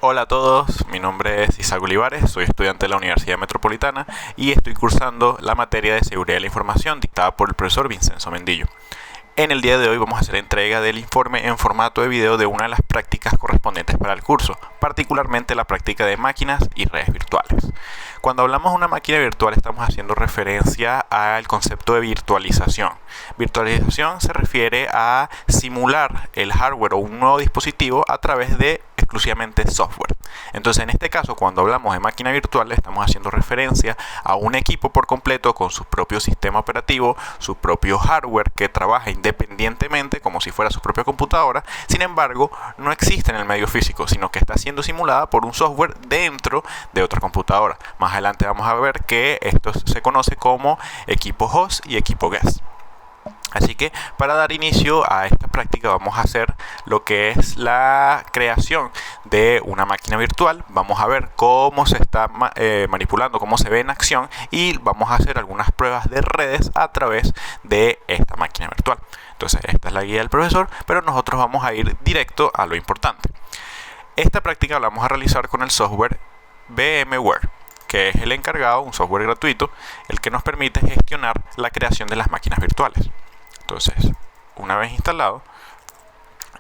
Hola a todos, mi nombre es Isaac Olivares, soy estudiante de la Universidad Metropolitana y estoy cursando la materia de Seguridad de la Información dictada por el profesor Vincenzo Mendillo. En el día de hoy vamos a hacer entrega del informe en formato de video de una de las prácticas correspondientes para el curso, particularmente la práctica de máquinas y redes virtuales. Cuando hablamos de una máquina virtual estamos haciendo referencia al concepto de virtualización. Virtualización se refiere a simular el hardware o un nuevo dispositivo a través de exclusivamente software. Entonces, en este caso, cuando hablamos de máquina virtual, estamos haciendo referencia a un equipo por completo con su propio sistema operativo, su propio hardware que trabaja independientemente como si fuera su propia computadora. Sin embargo, no existe en el medio físico, sino que está siendo simulada por un software dentro de otra computadora. Más adelante vamos a ver que esto se conoce como equipo host y equipo guest. Así que para dar inicio a esta práctica vamos a hacer lo que es la creación de una máquina virtual. Vamos a ver cómo se está manipulando, cómo se ve en acción y vamos a hacer algunas pruebas de redes a través de esta máquina virtual. Entonces esta es la guía del profesor, pero nosotros vamos a ir directo a lo importante. Esta práctica la vamos a realizar con el software VMware, que es el encargado, un software gratuito, el que nos permite gestionar la creación de las máquinas virtuales. Entonces, una vez instalado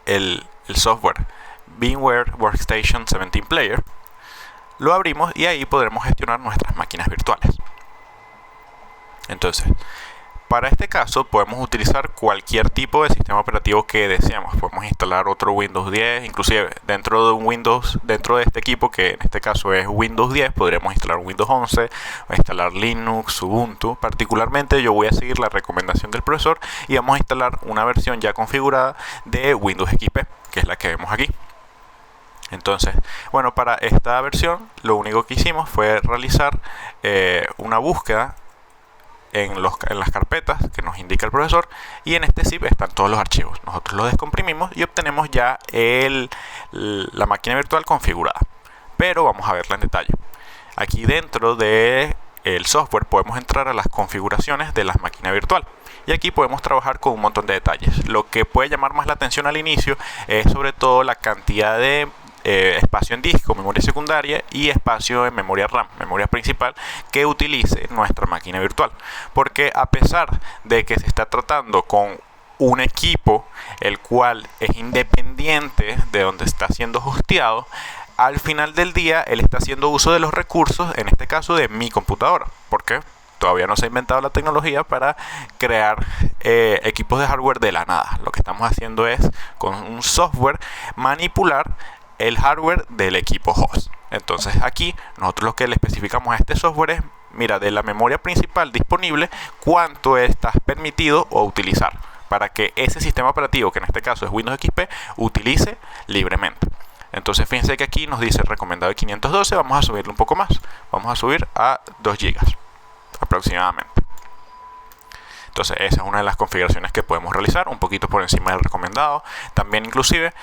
el software VMware Workstation 17 Player, lo abrimos y ahí podremos gestionar nuestras máquinas virtuales. Entonces, para este caso podemos utilizar cualquier tipo de sistema operativo que deseemos. Podemos instalar otro Windows 10, inclusive dentro de este equipo, que en este caso es Windows 10, podremos instalar un Windows 11, o instalar Linux, Ubuntu. Particularmente yo voy a seguir la recomendación del profesor y vamos a instalar una versión ya configurada de Windows XP, que es la que vemos aquí. Entonces, bueno, para esta versión lo único que hicimos fue realizar una búsqueda en las carpetas que nos indica el profesor, y en este zip están todos los archivos. Nosotros los descomprimimos y obtenemos ya la máquina virtual configurada, pero vamos a verla en detalle. Aquí dentro de el software podemos entrar a las configuraciones de la máquina virtual y aquí podemos trabajar con un montón de detalles. Lo que puede llamar más la atención al inicio es sobre todo la cantidad de espacio en disco, memoria secundaria y espacio en memoria RAM, memoria principal, que utilice nuestra máquina virtual. Porque a pesar de que se está tratando con un equipo el cual es independiente de donde está siendo hosteado, al final del día él está haciendo uso de los recursos, en este caso de mi computadora. ¿Por qué? Todavía no se ha inventado la tecnología para crear equipos de hardware de la nada. Lo que estamos haciendo es, con un software, manipular el hardware del equipo host. Entonces aquí nosotros lo que le especificamos a este software es, mira, de la memoria principal disponible, cuánto estás permitido o utilizar para que ese sistema operativo, que en este caso es Windows XP, utilice libremente. Entonces fíjense que aquí nos dice recomendado de 512, vamos a subirle un poco más, vamos a subir a 2 GB aproximadamente. Entonces esa es una de las configuraciones que podemos realizar, un poquito por encima del recomendado. También inclusive,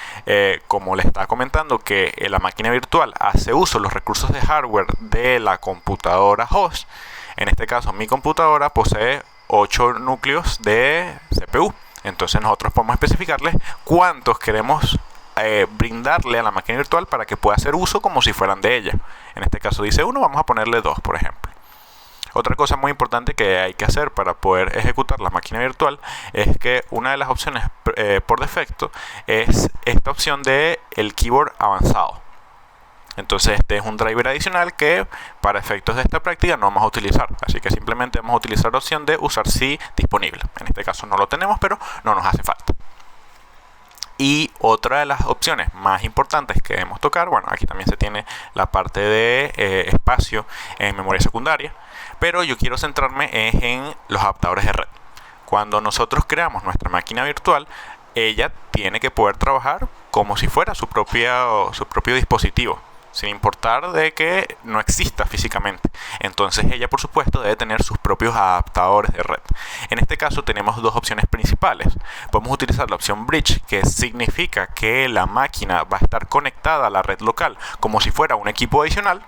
como les estaba comentando, que la máquina virtual hace uso de los recursos de hardware de la computadora host. En este caso mi computadora posee 8 núcleos de CPU. Entonces nosotros podemos especificarles cuántos queremos brindarle a la máquina virtual para que pueda hacer uso como si fueran de ella. En este caso dice 1, vamos a ponerle 2, por ejemplo. Otra cosa muy importante que hay que hacer para poder ejecutar la máquina virtual es que una de las opciones por defecto es esta opción de el keyboard avanzado. Entonces este es un driver adicional que para efectos de esta práctica no vamos a utilizar, así que simplemente vamos a utilizar la opción de usar sí disponible. En este caso no lo tenemos, pero no nos hace falta. Y otra de las opciones más importantes que debemos tocar, bueno, aquí también se tiene la parte de espacio en memoria secundaria, pero yo quiero centrarme en los adaptadores de red. Cuando nosotros creamos nuestra máquina virtual, ella tiene que poder trabajar como si fuera su propio dispositivo, sin importar de que no exista físicamente. Entonces ella, por supuesto, debe tener sus propios adaptadores de red. En este caso tenemos dos opciones principales. Podemos utilizar la opción Bridge, que significa que la máquina va a estar conectada a la red local como si fuera un equipo adicional,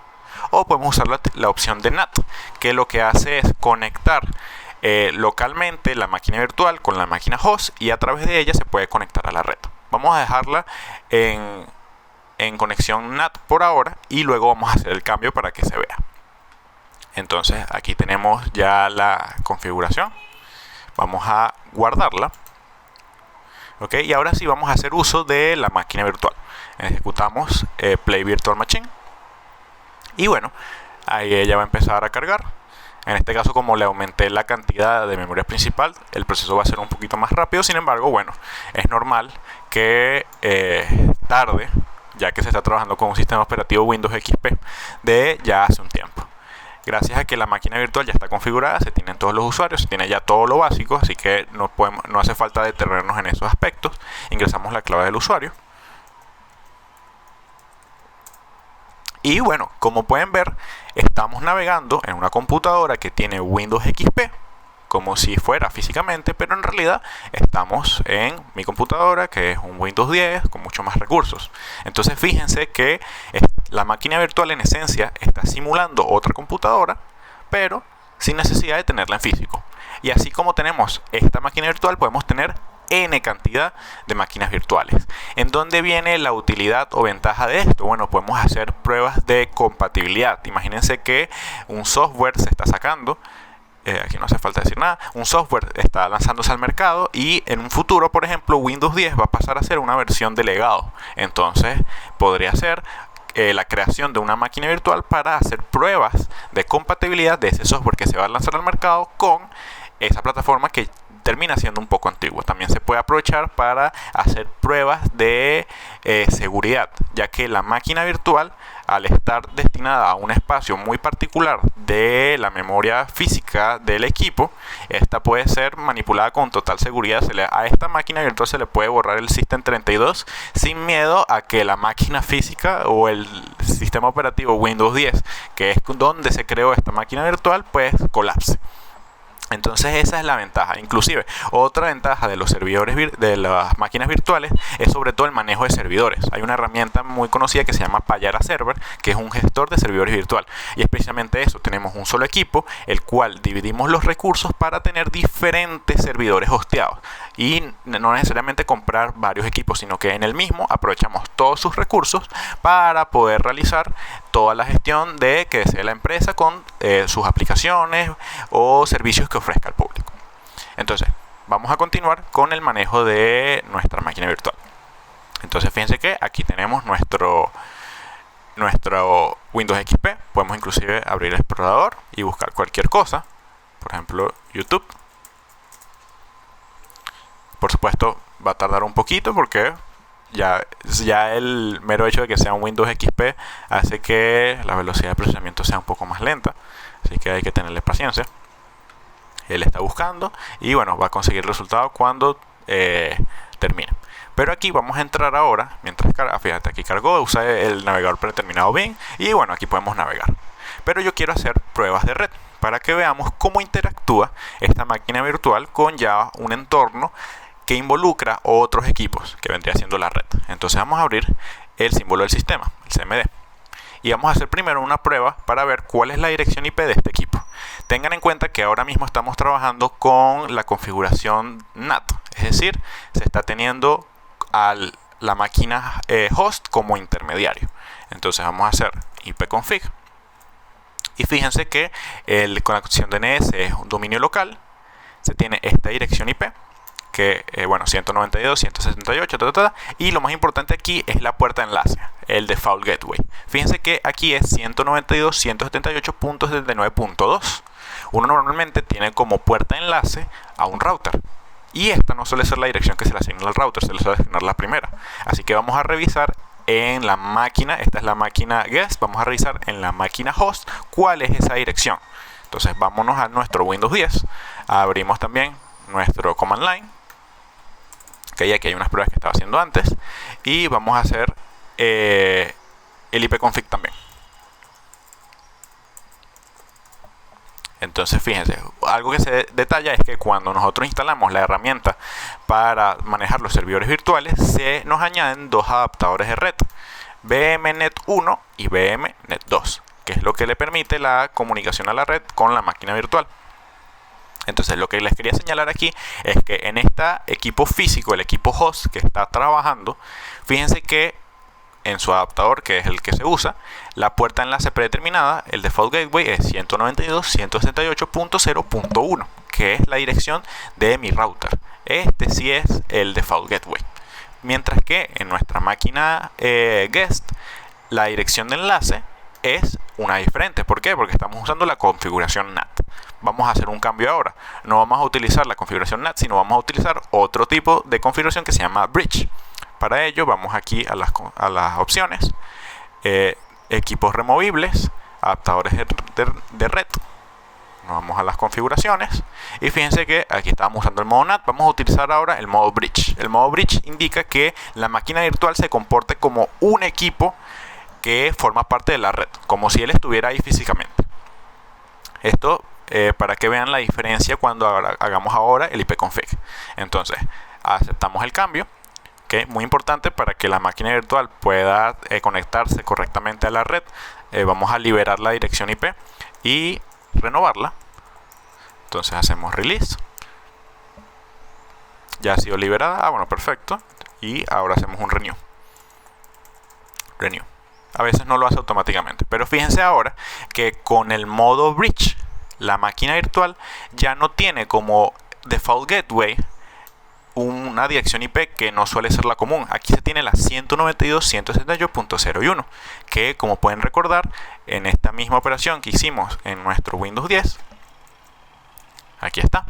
o podemos usar la opción de NAT, que lo que hace es conectar localmente la máquina virtual con la máquina host y a través de ella se puede conectar a la red. Vamos a dejarla en en conexión NAT por ahora y luego vamos a hacer el cambio para que se vea. Entonces aquí tenemos ya la configuración. Vamos a guardarla. ¿Ok? Y ahora sí vamos a hacer uso de la máquina virtual. Ejecutamos Play Virtual Machine. Y bueno, ahí ella va a empezar a cargar. En este caso, como le aumenté la cantidad de memoria principal, el proceso va a ser un poquito más rápido. Sin embargo, bueno, es normal que tarde, ya que se está trabajando con un sistema operativo Windows XP de ya hace un tiempo. Gracias a que la máquina virtual ya está configurada, se tienen todos los usuarios, se tiene ya todo lo básico, así que no hace falta detenernos en esos aspectos. Ingresamos la clave del usuario. Y bueno, como pueden ver, estamos navegando en una computadora que tiene Windows XP, como si fuera físicamente, pero en realidad estamos en mi computadora, que es un Windows 10 con muchos más recursos. Entonces fíjense que la máquina virtual en esencia está simulando otra computadora, pero sin necesidad de tenerla en físico. Y así como tenemos esta máquina virtual, podemos tener N cantidad de máquinas virtuales. ¿En dónde viene la utilidad o ventaja de esto? Bueno, podemos hacer pruebas de compatibilidad. Imagínense que un software se está sacando. Aquí no hace falta decir nada. Un software está lanzándose al mercado y en un futuro, por ejemplo, Windows 10 va a pasar a ser una versión de legado. Entonces, podría ser la creación de una máquina virtual para hacer pruebas de compatibilidad de ese software que se va a lanzar al mercado con esa plataforma que termina siendo un poco antigua. También se puede aprovechar para hacer pruebas de seguridad, ya que la máquina virtual, al estar destinada a un espacio muy particular de la memoria física del equipo, esta puede ser manipulada con total seguridad. A esta máquina virtual se le puede borrar el System32 sin miedo a que la máquina física o el sistema operativo Windows 10, que es donde se creó esta máquina virtual, pues colapse. Entonces esa es la ventaja. Inclusive otra ventaja de los servidores de las máquinas virtuales es sobre todo el manejo de servidores. Hay una herramienta muy conocida que se llama Payara Server, que es un gestor de servidores virtual, y es precisamente eso. Tenemos un solo equipo, el cual dividimos los recursos para tener diferentes servidores hosteados y no necesariamente comprar varios equipos, sino que en el mismo aprovechamos todos sus recursos para poder realizar toda la gestión de que desee la empresa con sus aplicaciones o servicios que ofrezca al público. Entonces, vamos a continuar con el manejo de nuestra máquina virtual. Entonces, fíjense que aquí tenemos nuestro Windows XP. Podemos inclusive abrir el explorador y buscar cualquier cosa. Por ejemplo, YouTube. Por supuesto, va a tardar un poquito porque ya el mero hecho de que sea un Windows XP hace que la velocidad de procesamiento sea un poco más lenta. Así que hay que tenerle paciencia. Él está buscando y bueno, va a conseguir el resultado cuando termine. Pero aquí vamos a entrar ahora, mientras carga, fíjate, aquí cargó, usa el navegador predeterminado Bing y bueno, aquí podemos navegar. Pero yo quiero hacer pruebas de red para que veamos cómo interactúa esta máquina virtual con ya un entorno que involucra otros equipos, que vendría siendo la red. Entonces vamos a abrir el símbolo del sistema, el CMD. Y vamos a hacer primero una prueba para ver cuál es la dirección IP de este equipo. Tengan en cuenta que ahora mismo estamos trabajando con la configuración NAT, es decir, se está teniendo a la máquina host como intermediario. Entonces vamos a hacer ipconfig. Y fíjense que con la opción DNS es un dominio local, se tiene esta dirección IP, que bueno, 192, 178, y lo más importante aquí es la puerta de enlace, el default gateway. Fíjense que aquí es 192, 178.79.2. Uno normalmente tiene como puerta de enlace a un router, y esta no suele ser la dirección que se le asigna al router, se le suele asignar la primera. Así que vamos a revisar en la máquina, esta es la máquina guest, vamos a revisar en la máquina host cuál es esa dirección. Entonces vámonos a nuestro Windows 10, abrimos también nuestro command line, que aquí hay unas pruebas que estaba haciendo antes, y vamos a hacer el ipconfig también. Entonces fíjense, algo que se detalla es que cuando nosotros instalamos la herramienta para manejar los servidores virtuales, se nos añaden dos adaptadores de red, VMnet 1 y VMnet 2, que es lo que le permite la comunicación a la red con la máquina virtual. Entonces lo que les quería señalar aquí es que en este equipo físico, el equipo host que está trabajando, fíjense que en su adaptador, que es el que se usa, la puerta de enlace predeterminada, el default gateway es 192.168.0.1, que es la dirección de mi router. Este sí es el default gateway. Mientras que en nuestra máquina guest, la dirección de enlace es una diferente. ¿Por qué? Porque estamos usando la configuración NAT. Vamos a hacer un cambio ahora. No vamos a utilizar la configuración NAT, sino vamos a utilizar otro tipo de configuración que se llama Bridge. Para ello vamos aquí a las opciones, equipos removibles, adaptadores de red. Nos vamos a las configuraciones y fíjense que aquí estamos usando el modo NAT. Vamos a utilizar ahora el modo Bridge. El modo Bridge indica que la máquina virtual se comporte como un equipo que forma parte de la red, como si él estuviera ahí físicamente. Esto para que vean la diferencia cuando hagamos ahora el ipconfig. Entonces aceptamos el cambio, que es muy importante para que la máquina virtual pueda conectarse correctamente a la red. Vamos a liberar la dirección IP y renovarla. Entonces hacemos release. Ya ha sido liberada. Bueno, perfecto. Y ahora hacemos un renew. A veces no lo hace automáticamente, pero fíjense ahora que con el modo bridge la máquina virtual ya no tiene como default gateway una dirección IP que no suele ser la común. Aquí se tiene la 192.168.0.1, que como pueden recordar, en esta misma operación que hicimos en nuestro Windows 10, aquí está,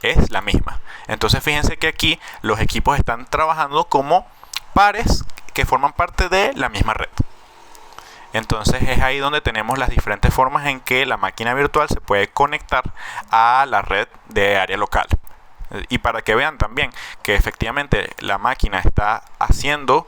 es la misma. Entonces fíjense que aquí los equipos están trabajando como pares que forman parte de la misma red. Entonces es ahí donde tenemos las diferentes formas en que la máquina virtual se puede conectar a la red de área local. Y para que vean también que efectivamente la máquina está haciendo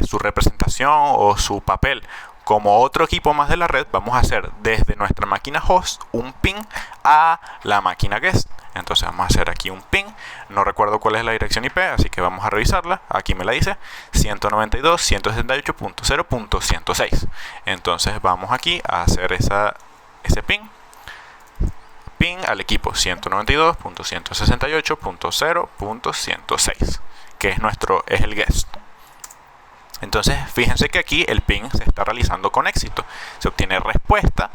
su representación o su papel como otro equipo más de la red, vamos a hacer desde nuestra máquina host un ping a la máquina guest. Entonces vamos a hacer aquí un ping. No recuerdo cuál es la dirección IP, así que vamos a revisarla. Aquí me la dice 192.168.0.106. Entonces vamos aquí a hacer ese ping al equipo 192.168.0.106, que es el guest. Entonces fíjense que aquí el ping se está realizando con éxito. Se obtiene respuesta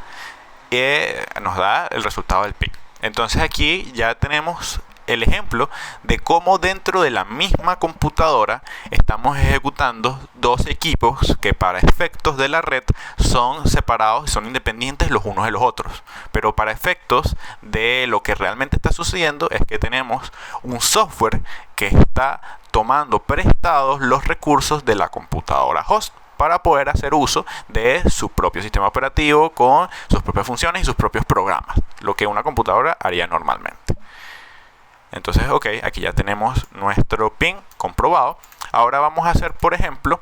y nos da el resultado del ping. Entonces aquí ya tenemos el ejemplo de cómo dentro de la misma computadora estamos ejecutando dos equipos que para efectos de la red son separados y son independientes los unos de los otros. Pero para efectos de lo que realmente está sucediendo es que tenemos un software que está tomando prestados los recursos de la computadora host para poder hacer uso de su propio sistema operativo con sus propias funciones y sus propios programas, lo que una computadora haría normalmente. Entonces, ok, aquí ya tenemos nuestro ping comprobado. Ahora vamos a hacer, por ejemplo,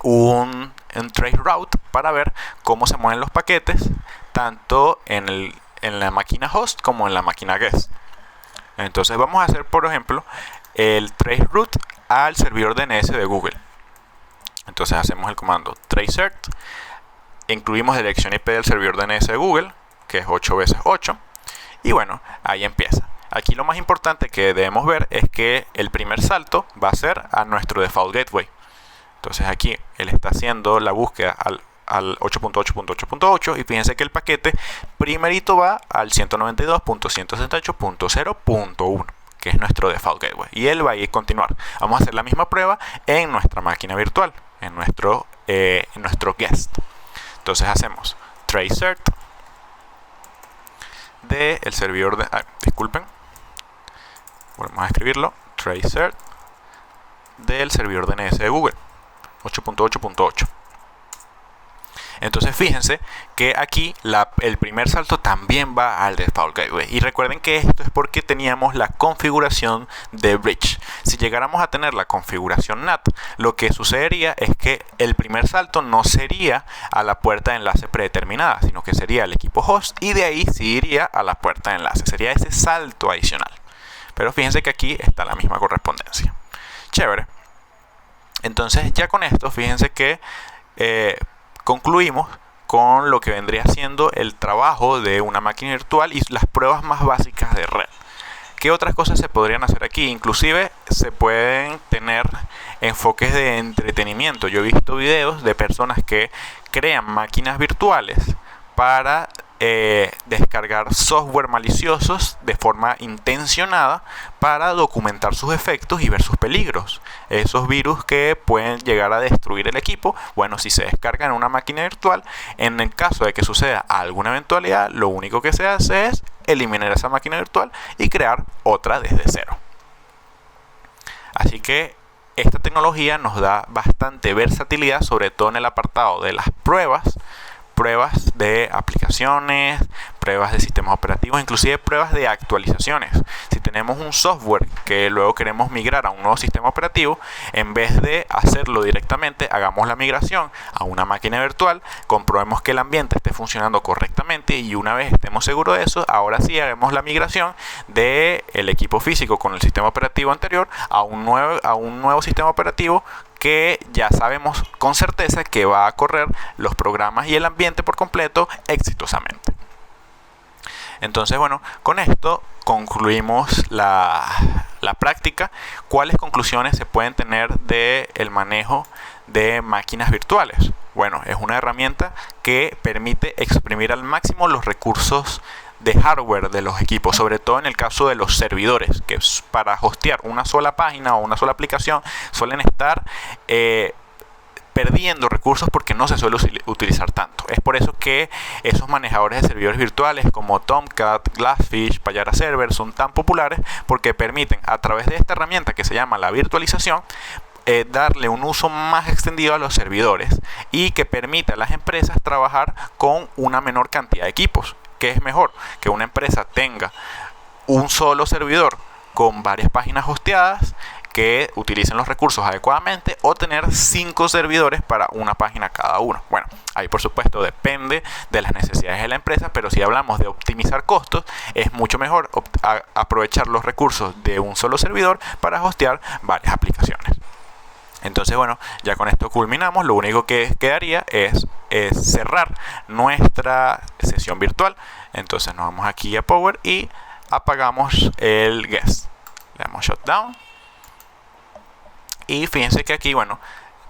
un traceroute para ver cómo se mueven los paquetes tanto en la máquina host como en la máquina guest. Entonces vamos a hacer, por ejemplo, el traceroute al servidor DNS de Google. Entonces hacemos el comando tracert, incluimos la dirección IP del servidor DNS de Google, que es 8 veces 8, y bueno, ahí empieza. Aquí lo más importante que debemos ver es que el primer salto va a ser a nuestro default gateway. Entonces aquí él está haciendo la búsqueda al 8.8.8.8 y fíjense que el paquete primerito va al 192.168.0.1, que es nuestro default gateway, y él va a ir a continuar. Vamos a hacer la misma prueba en nuestra máquina virtual, en nuestro guest. Entonces hacemos tracert del servidor de disculpen, volvemos a escribirlo, tracert del servidor DNS de Google 8.8.8. Entonces fíjense que aquí el primer salto también va al default gateway. Y recuerden que esto es porque teníamos la configuración de bridge. Si llegáramos a tener la configuración NAT, lo que sucedería es que el primer salto no sería a la puerta de enlace predeterminada, sino que sería el equipo host y de ahí sí iría a la puerta de enlace. Sería ese salto adicional. Pero fíjense que aquí está la misma correspondencia. Chévere. Entonces ya con esto, fíjense que concluimos con lo que vendría siendo el trabajo de una máquina virtual y las pruebas más básicas de red. ¿Qué otras cosas se podrían hacer aquí? Inclusive se pueden tener enfoques de entretenimiento. Yo he visto videos de personas que crean máquinas virtuales para descargar software maliciosos de forma intencionada para documentar sus efectos y ver sus peligros. Esos virus que pueden llegar a destruir el equipo, bueno, si se descargan en una máquina virtual, en el caso de que suceda alguna eventualidad, lo único que se hace es eliminar esa máquina virtual y crear otra desde cero. Así que esta tecnología nos da bastante versatilidad, sobre todo en el apartado de las pruebas de aplicaciones, pruebas de sistemas operativos, inclusive pruebas de actualizaciones. Si tenemos un software que luego queremos migrar a un nuevo sistema operativo, en vez de hacerlo directamente, hagamos la migración a una máquina virtual, comprobemos que el ambiente esté funcionando correctamente y una vez estemos seguros de eso, ahora sí haremos la migración del equipo físico con el sistema operativo anterior a un nuevo sistema operativo que ya sabemos con certeza que va a correr los programas y el ambiente por completo exitosamente. Entonces, bueno, con esto concluimos la práctica. ¿Cuáles conclusiones se pueden tener del manejo de máquinas virtuales? Bueno, es una herramienta que permite exprimir al máximo los recursos de hardware de los equipos, sobre todo en el caso de los servidores, que para hostear una sola página o una sola aplicación suelen estar perdiendo recursos porque no se suele utilizar tanto. Es por eso que esos manejadores de servidores virtuales como Tomcat, Glassfish, Payara Server son tan populares, porque permiten, a través de esta herramienta que se llama la virtualización, darle un uso más extendido a los servidores y que permita a las empresas trabajar con una menor cantidad de equipos. ¿Qué es mejor? Que una empresa tenga un solo servidor con varias páginas hosteadas que utilicen los recursos adecuadamente, o tener 5 servidores para una página cada uno. Bueno, ahí por supuesto depende de las necesidades de la empresa, pero si hablamos de optimizar costos, es mucho mejor aprovechar los recursos de un solo servidor para hostear varias aplicaciones. Entonces, bueno, ya con esto culminamos. Lo único que quedaría es cerrar nuestra sesión virtual. Entonces nos vamos aquí a Power y apagamos el guest. Le damos shutdown. Y fíjense que aquí, bueno,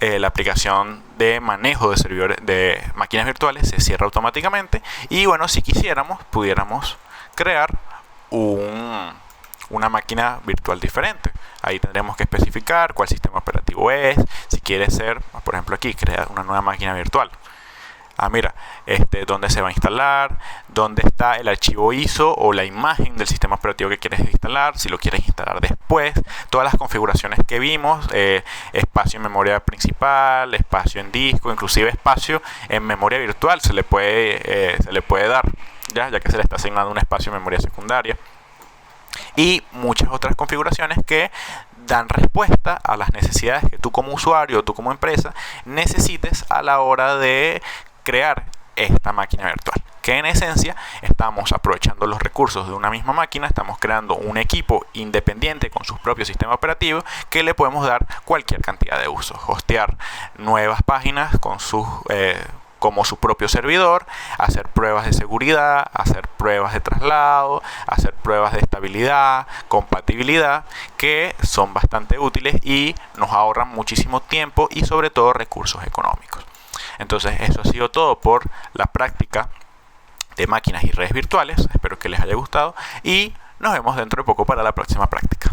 la aplicación de manejo de servidores de máquinas virtuales se cierra automáticamente. Y bueno, si quisiéramos, pudiéramos crear una máquina virtual diferente. Ahí tendremos que especificar cuál sistema operativo es. Si quiere ser, por ejemplo aquí, crear una nueva máquina virtual. Mira, dónde se va a instalar, dónde está el archivo ISO o la imagen del sistema operativo que quieres instalar, si lo quieres instalar después, todas las configuraciones que vimos, espacio en memoria principal, espacio en disco, inclusive espacio en memoria virtual se le puede dar, ya que se le está asignando un espacio en memoria secundaria. Y muchas otras configuraciones que dan respuesta a las necesidades que tú como usuario o tú como empresa necesites a la hora de crear esta máquina virtual, que en esencia estamos aprovechando los recursos de una misma máquina, estamos creando un equipo independiente con sus propios sistemas operativos que le podemos dar cualquier cantidad de usos, hostear nuevas páginas con como su propio servidor, hacer pruebas de seguridad, hacer pruebas de traslado, hacer pruebas de estabilidad, compatibilidad, que son bastante útiles y nos ahorran muchísimo tiempo y sobre todo recursos económicos. Entonces, eso ha sido todo por la práctica de máquinas y redes virtuales. Espero que les haya gustado y nos vemos dentro de poco para la próxima práctica.